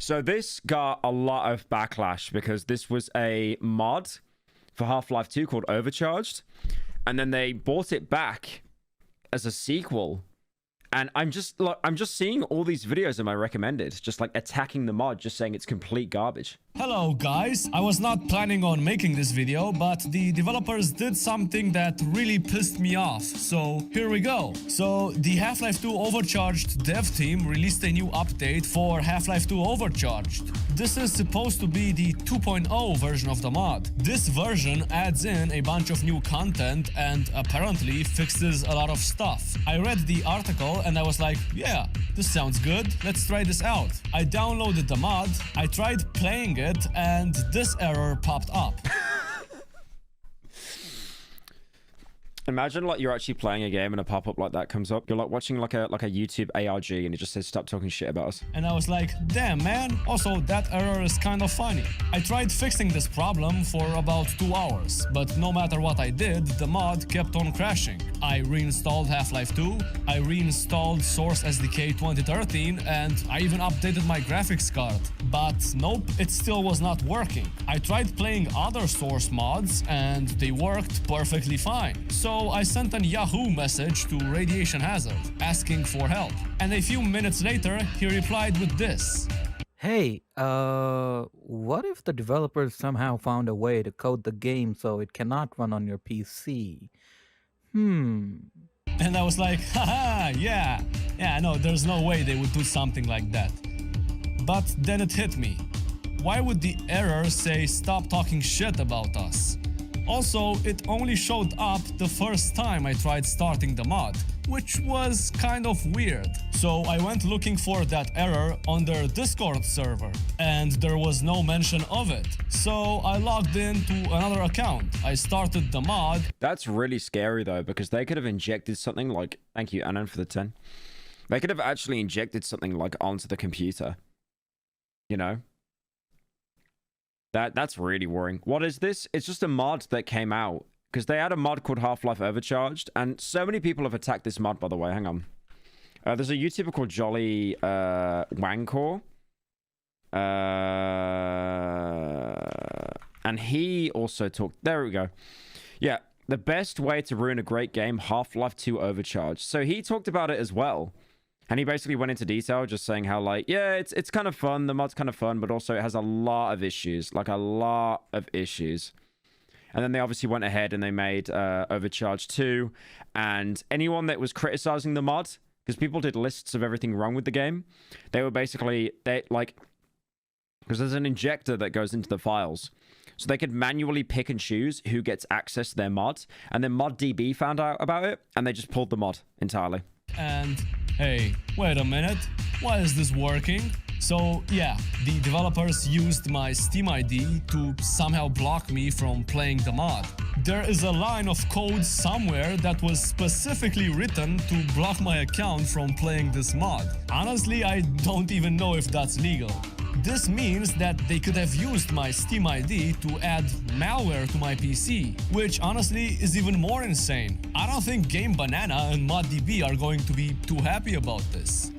So this got a lot of backlash because this was a mod for Half-Life 2 called Overcharged, and then they brought it back as a sequel. And I'm just seeing all these videos in my recommended, just like attacking the mod, just saying it's complete garbage. Hello guys, I was not planning on making this video, but the developers did something that really pissed me off, so here we go. So the Half-Life 2 Overcharged dev team released a new update for Half-Life 2 Overcharged. This is supposed to be the 2.0 version of the mod. This version adds in a bunch of new content and apparently fixes a lot of stuff. I read the article and I was like, yeah, this sounds good, let's try this out. I downloaded the mod, I tried playing it, and this error popped up. Imagine like you're actually playing a game and a pop-up like that comes up. You're like watching like a YouTube ARG and it just says stop talking shit about us. And I was like, damn man, also that error is kind of funny. I tried fixing this problem for about 2 hours, but no matter what I did, the mod kept on crashing. I reinstalled Half-Life 2, I reinstalled Source SDK 2013, and I even updated my graphics card. But nope, it still was not working. I tried playing other Source mods and they worked perfectly fine. So I sent a Yahoo message to Radiation Hazard asking for help. And a few minutes later, he replied with this. Hey, what if the developers somehow found a way to code the game so it cannot run on your PC? And I was like, haha, yeah, no, there's no way they would do something like that. But then it hit me. Why would the error say stop talking shit about us? Also, it only showed up the first time I tried starting the mod, which was kind of weird. So I went looking for that error on their Discord server, and there was no mention of it. So I logged into another account. I started the mod. That's really scary though, because they could have injected something like, thank you Anon for the 10. They could have actually injected something like onto the computer. You know? That's really worrying. What is this? It's just a mod that came out because they had a mod called Half-Life Overcharged, and so many people have attacked this mod, by the way. Hang on. There's a YouTuber called Jolly Wangcore. And he also talked... There we go. Yeah, the best way to ruin a great game, Half-Life 2 Overcharged. So he talked about it as well. And he basically went into detail, just saying how, like, yeah, it's kind of fun. The mod's kind of fun, but also it has a lot of issues. Like, a lot of issues. And then they obviously went ahead and they made Overcharged 2. And anyone that was criticizing the mod, because people did lists of everything wrong with the game, they were basically, because there's an injector that goes into the files. So they could manually pick and choose who gets access to their mod. And then ModDB found out about it, and they just pulled the mod entirely. And hey, wait a minute, why is this working? So yeah, the developers used my Steam ID to somehow block me from playing the mod. There is a line of code somewhere that was specifically written to block my account from playing this mod. Honestly, I don't even know if that's legal. This means that they could have used my Steam ID to add malware to my PC, which honestly is even more insane. I don't think Game Banana and ModDB are going to be too happy about this.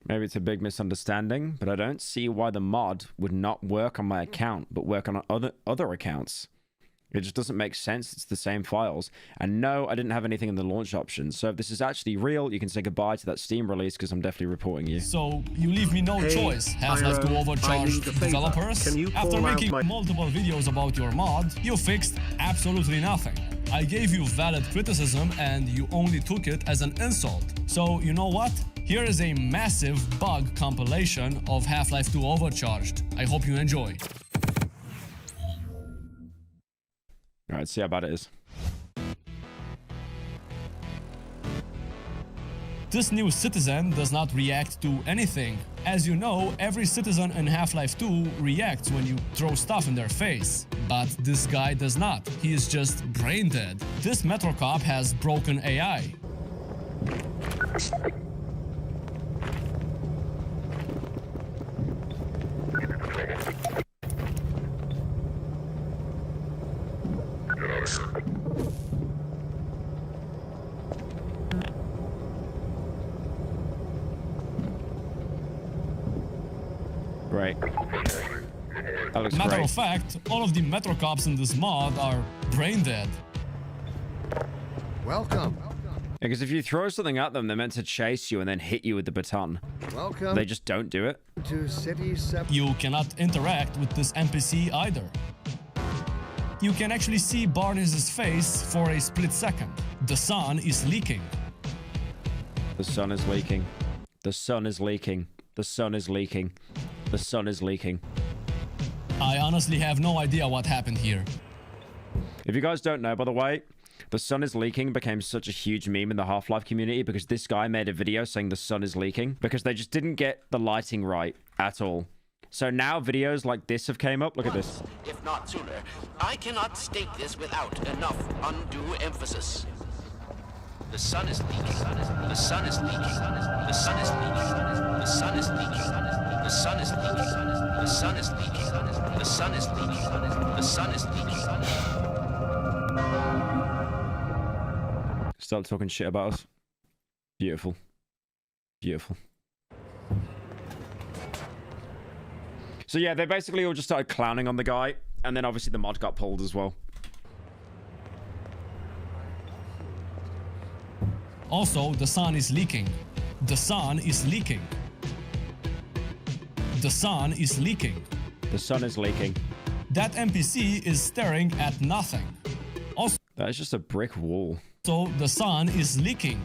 Maybe it's a big misunderstanding, but I don't see why the mod would not work on my account, but work on other accounts. It just doesn't make sense. It's the same files. And no, I didn't have anything in the launch options. So if this is actually real, you can say goodbye to that Steam release because I'm definitely reporting you. So you leave me no choice. Half-Life 2 Overcharged developers. After making multiple videos about your mod, you fixed absolutely nothing. I gave you valid criticism and you only took it as an insult. So you know what? Here is a massive bug compilation of Half-Life 2 Overcharged. I hope you enjoy. All right, let's see how bad it is. This new citizen does not react to anything. As you know, every citizen in Half-Life 2 reacts when you throw stuff in their face. But this guy does not. He is just brain dead. This Metro Cop has broken AI. Great. That looks Matter great. of fact, all of the Metro cops in this mod are brain dead. Welcome. Because if you throw something at them, they're meant to chase you and then hit you with the baton. Welcome They just don't do it. to City 7. You cannot interact with this NPC either. You can actually see Barnes' face for a split second. The sun is leaking. The sun is leaking. The sun is leaking. The sun is leaking. The sun is leaking. I honestly have no idea what happened here. If you guys don't know, by the way, the sun is leaking became such a huge meme in the Half-Life community because this guy made a video saying the sun is leaking because they just didn't get the lighting right at all. So now videos like this have came up. Look at this. If not sooner. I cannot state this without enough undue emphasis. The sun is leaking. The sun is leaking. The sun is leaking. The sun is leaking. The sun is leaking. The sun is leaking. The sun is leaking. The sun is leaking. Start talking shit about us. Beautiful. Beautiful. So yeah, they basically all just started clowning on the guy, and then obviously the mod got pulled as well. Also, the sun is leaking. The sun is leaking. The sun is leaking. The sun is leaking. That NPC is staring at nothing. Also, That is just a brick wall. the sun is leaking.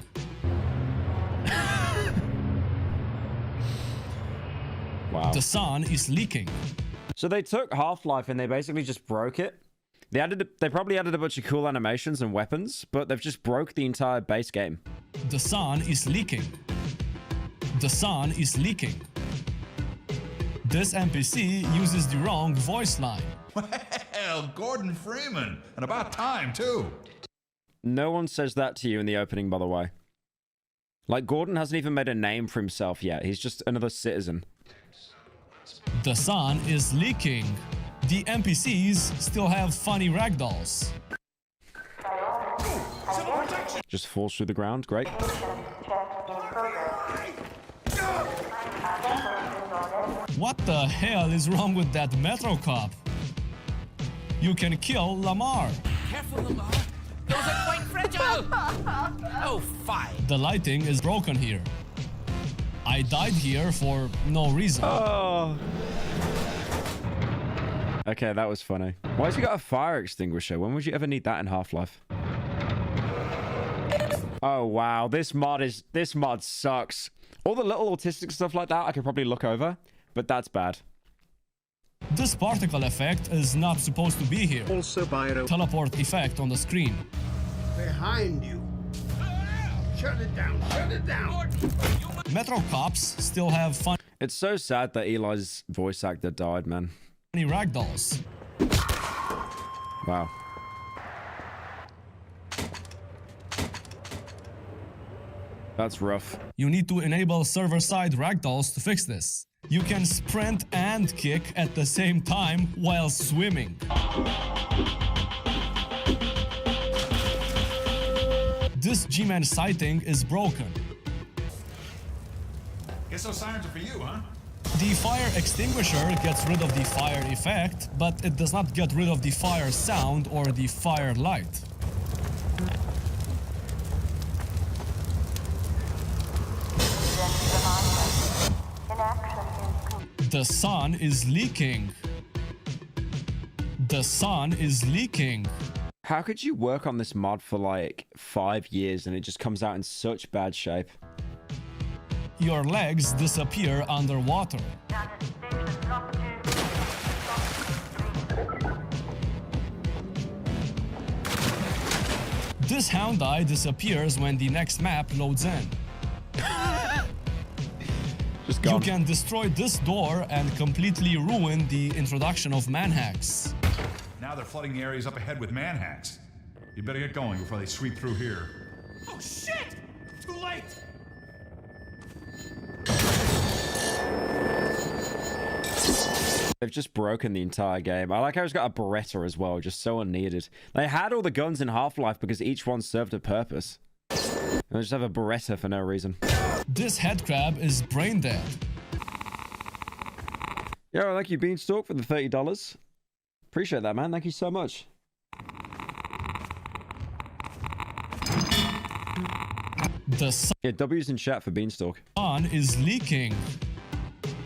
Wow. The sun is leaking. So they took Half-Life and they basically just broke it. They probably added a bunch of cool animations and weapons, but they've just broke the entire base game. The sun is leaking. The sun is leaking. This NPC uses the wrong voice line. Well, Gordon Freeman. And about time, too. No one says that to you in the opening, by the way. Like, Gordon hasn't even made a name for himself yet. He's just another citizen. The sun is leaking. The NPCs still have funny ragdolls. Just falls through the ground. Great. What the hell is wrong with that Metro cop? You can kill Lamar. Careful, Lamar. Those are quite fragile. Oh, fine. The lighting is broken here. I died here for no reason. Oh. Okay, that was funny. Why has he got a fire extinguisher? When would you ever need that in Half-Life? Oh wow, this mod sucks. All the little autistic stuff like that I could probably look over, but that's bad. This particle effect is not supposed to be here. Also Pyro. Teleport effect on the screen. Behind you. Shut it down. Shut it down. Metro cops still have funny It's so sad that Eli's voice actor died, man. ragdolls. Wow. That's rough. You need to enable server-side ragdolls to fix this. You can sprint and kick at the same time while swimming. This G-Man sighting is broken. Guess those sirens are for you, huh? The fire extinguisher gets rid of the fire effect, but it does not get rid of the fire sound or the fire light. The sun is leaking. The sun is leaking. How could you work on this mod for like 5 years and it just comes out in such bad shape? Your legs disappear underwater. This hound eye disappears when the next map loads in. Just You gone. can destroy this door and completely ruin the introduction of manhacks. Now they're flooding the areas up ahead with manhacks. You better get going before they sweep through here. Oh, shit! Too late! They've just broken the entire game. I like how it's got a Beretta as well, just so unneeded. They had all the guns in Half-Life because each one served a purpose. And they just have a Beretta for no reason. This headcrab is brain dead. Yo, thank you, Beanstalk, for the $30. Appreciate that, man. Thank you so much. The Yeah, W's in chat for Beanstalk. sun is leaking.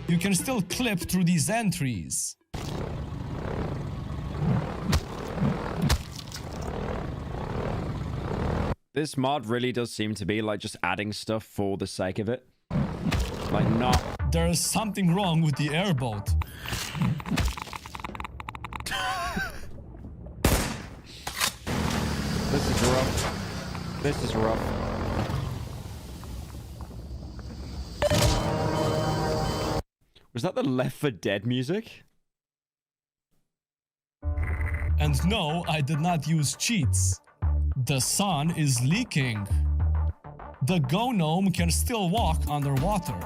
You can still clip through these entries. This mod really does seem to be like just adding stuff for the sake of it. Like not... There's something wrong with the airboat. This is rough. This is rough. Was that the Left 4 Dead music? And no, I did not use cheats. The sun is leaking. The Go Gnome can still walk underwater.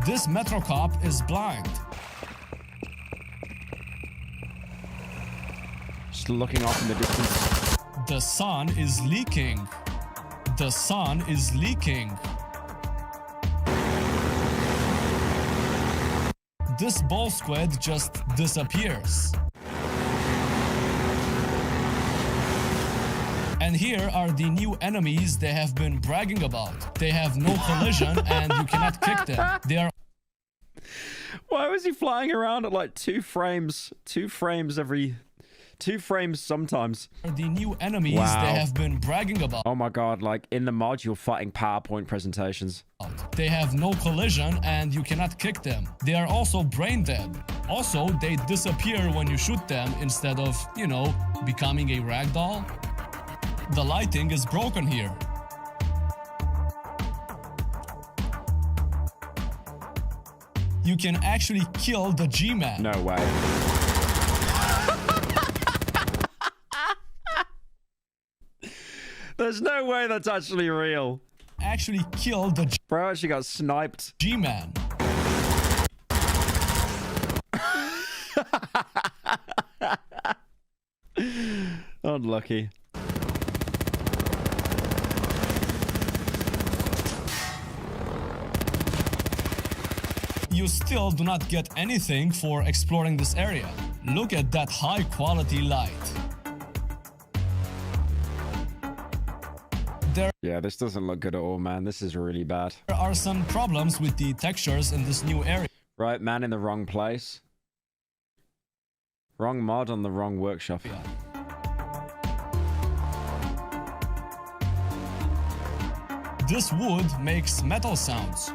This Metro Cop is blind. Just looking off in the distance. The sun is leaking. The sun is leaking. This ball squid just disappears. And here are the new enemies they have been bragging about. They have no collision and you cannot kick them. They are Why was he flying around at like 2 frames? 2 frames every... 2 frames sometimes. the new enemies Wow. they have been bragging about. Oh my god, like in the mod you're fighting PowerPoint presentations. They have no collision and you cannot kick them. They are also brain dead. Also, they disappear when you shoot them instead of, you know, becoming a ragdoll. The lighting is broken here. You can actually kill the G-Man. No way. There's no way that's actually real. Actually kill the Bro actually got sniped. G-Man. Unlucky. You still do not get anything for exploring this area. Look at that high quality light. There Yeah, this doesn't look good at all, man. This is really bad. are some problems with the textures in this new area. Right, man in the wrong place. Wrong mod on the wrong workshop. This wood makes metal sounds.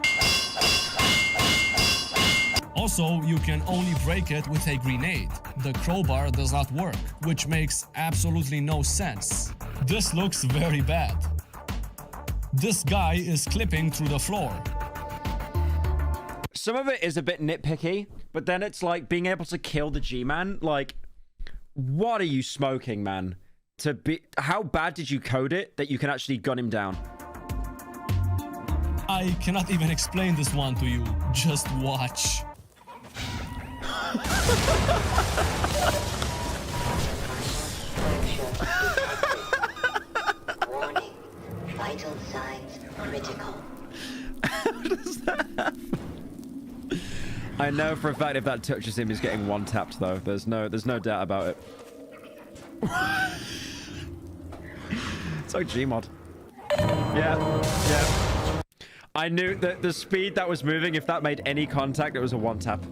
Also, you can only break it with a grenade. The crowbar does not work, which makes absolutely no sense. This looks very bad. This guy is clipping through the floor. Some of it is a bit nitpicky, but then it's like being able to kill the G-Man. Like, what are you smoking, man? How bad did you code it that you can actually gun him down? I cannot even explain this one to you. Just watch. Warning. Vital signs critical. How does that happen? I know for a fact if that touches him, he's getting one tapped though. There's no doubt about it. It's like Gmod. Yeah. I knew that the speed that was moving, if that made any contact, it was a one tap.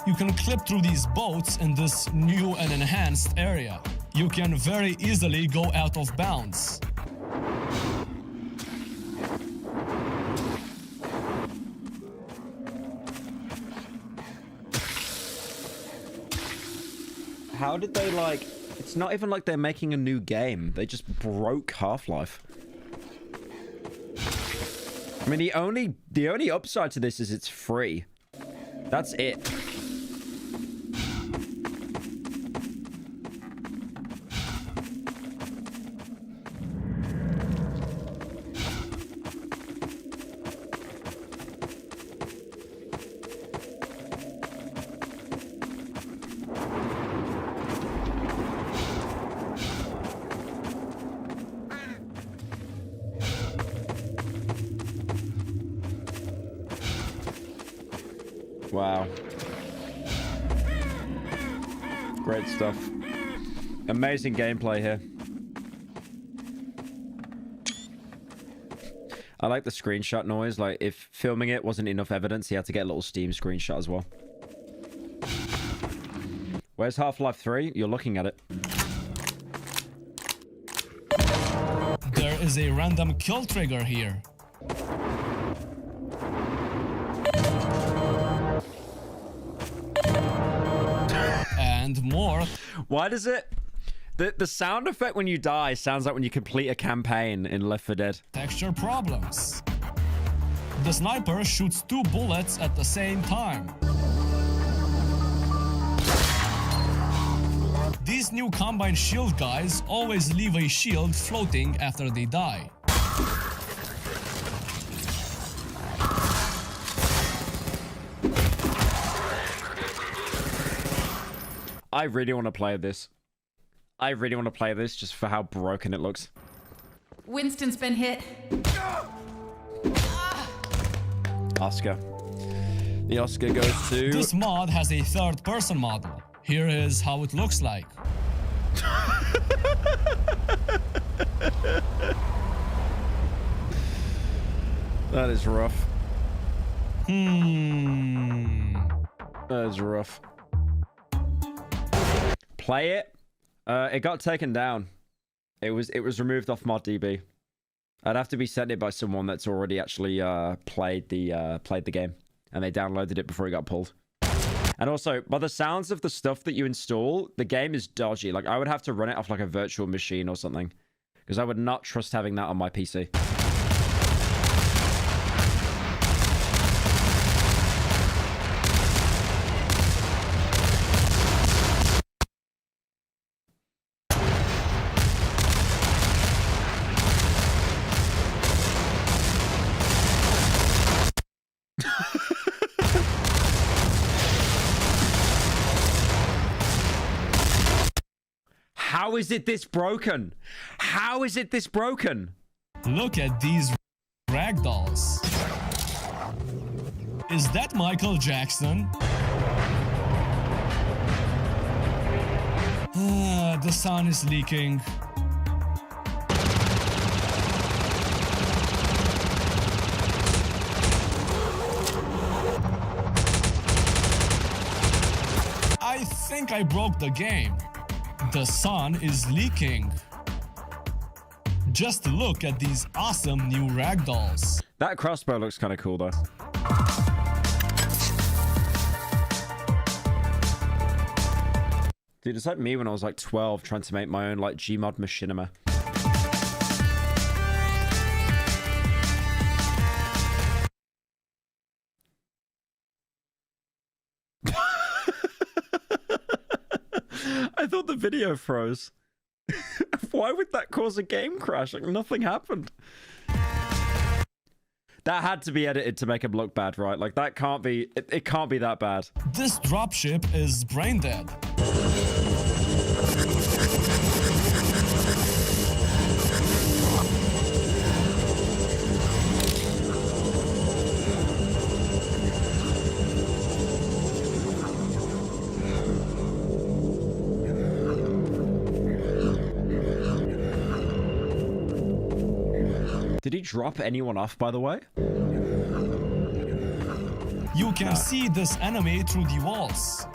You can clip through these boats in this new and enhanced area. You can very easily go out of bounds. How did they like... It's not even like they're making a new game. They just broke Half-Life. I mean, the only upside to this is it's free. That's it. Wow. Great stuff. Amazing gameplay here. I like the screenshot noise. Like, if filming it wasn't enough evidence, he had to get a little Steam screenshot as well. Where's Half-Life 3? You're looking at it. There is a random kill trigger here. And more. Why does it... The sound effect when you die sounds like when you complete a campaign in Left 4 Dead. Texture problems. The sniper shoots 2 bullets at the same time. These new combined shield guys always leave a shield floating after they die. I really want to play this. I really want to play this just for how broken it looks. Winston's been hit. Oscar. The Oscar goes to... This mod has a third-person model. Here is how it looks like. That is rough. That is rough. Play it. It got taken down. It was removed off ModDB. I'd have to be sent it by someone that's already actually played the game, and they downloaded it before it got pulled. And also, by the sounds of the stuff that you install, the game is dodgy. Like, I would have to run it off like a virtual machine or something, because I would not trust having that on my PC. How is it this broken? How is it this broken? Look at these ragdolls. Is that Michael Jackson? The sun is leaking. I think I broke the game. The sun is leaking. Just look at these awesome new ragdolls. That crossbow looks kind of cool, though. Dude, it's like me when I was like 12 trying to make my own like Gmod machinima. I thought the video froze. Why would that cause a game crash? Like, nothing happened. That had to be edited to make him look bad, right? Like, that can't be... It can't be that bad. This dropship is brain dead. Did he drop anyone off, by the way? You can see this enemy through the walls.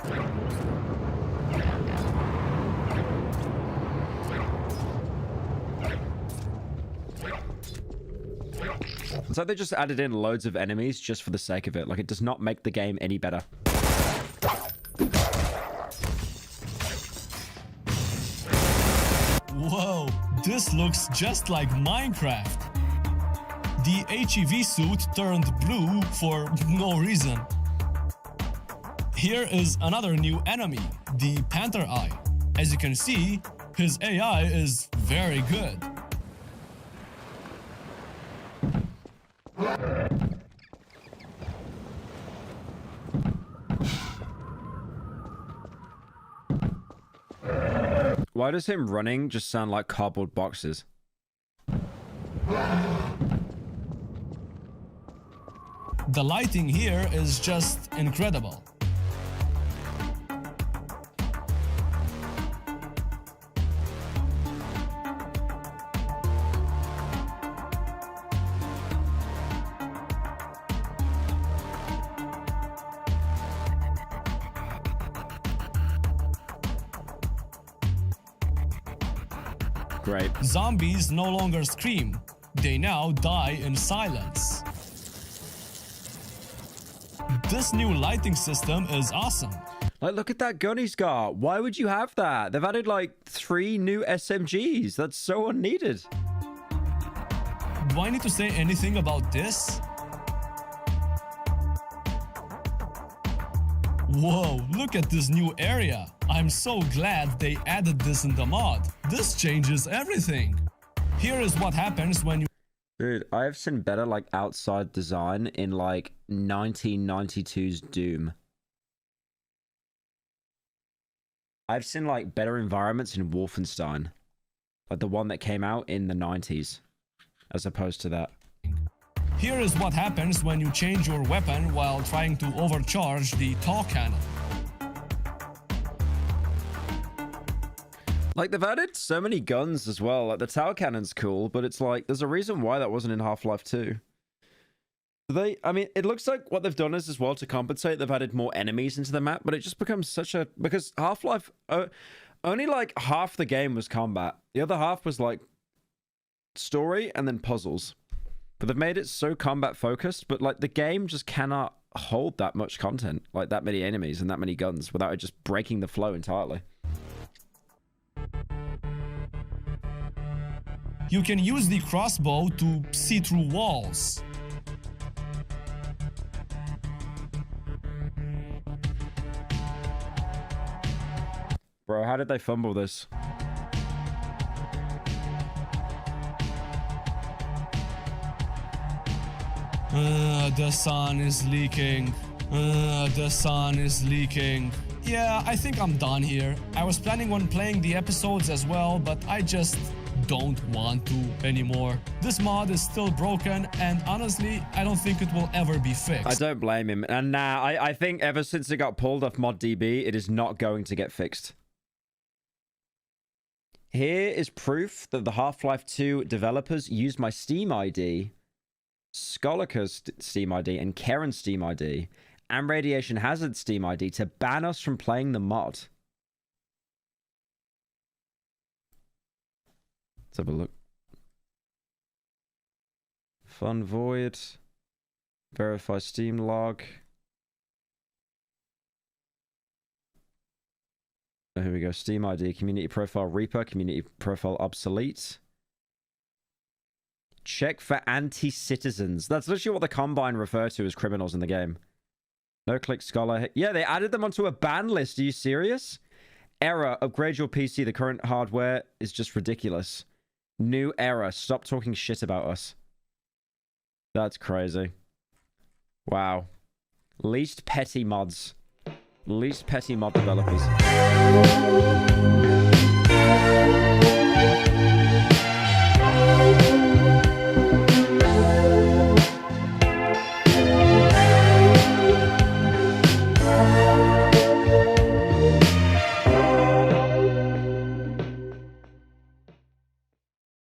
It's like they just added in loads of enemies just for the sake of it. Like, it does not make the game any better. Whoa, this looks just like Minecraft. The HEV suit turned blue for no reason. Here is another new enemy, the Panther Eye. As you can see, his AI is very good. Why does him running just sound like cardboard boxes? The lighting here is just incredible. Great. Zombies no longer scream. They now die in silence. This new lighting system is awesome. Like, look at that gun he's got. Why would you have that? They've added like 3 new SMGs. That's so unneeded. Do I need to say anything about this? Whoa, look at this new area. I'm so glad they added this in the mod. This changes everything. Here is what happens when you... Dude, I have seen better like outside design in like 1992's Doom. I've seen like better environments in Wolfenstein. Like the one that came out in the 90s. As opposed to that. Here is what happens when you change your weapon while trying to overcharge the TAW cannon. Like, they've added so many guns as well. Like, the tower cannon's cool, but it's like, there's a reason why that wasn't in Half-Life 2. I mean, it looks like what they've done is as well to compensate, they've added more enemies into the map, but it just becomes such a... Because Half-Life... only like half the game was combat. The other half was like story and then puzzles. But they've made it so combat focused, but like the game just cannot hold that much content, like that many enemies and that many guns without it just breaking the flow entirely. You can use the crossbow to see through walls. Bro, how did they fumble this? The sun is leaking. The sun is leaking. Yeah, I think I'm done here. I was planning on playing the episodes as well, but I just don't want to anymore. This mod is still broken, and honestly, I don't think it will ever be fixed. I don't blame him. And nah, I think ever since it got pulled off ModDB, it is not going to get fixed. Here is proof that the Half-Life 2 developers used my Steam ID, Skolika's Steam ID, and Karen's Steam ID, and Radiation Hazard's Steam ID to ban us from playing the mod. Let's have a look. Fun Void. Verify Steam log. Oh, here we go. Steam ID. Community profile Reaper. Community profile obsolete. Check for anti-citizens. That's literally what the Combine refer to as criminals in the game. No-click Scholar. Yeah, they added them onto a ban list. Are you serious? Error. Upgrade your PC. The current hardware is just ridiculous. New error. Stop talking shit about us. That's crazy. Wow. Least petty mods. Least petty mod developers.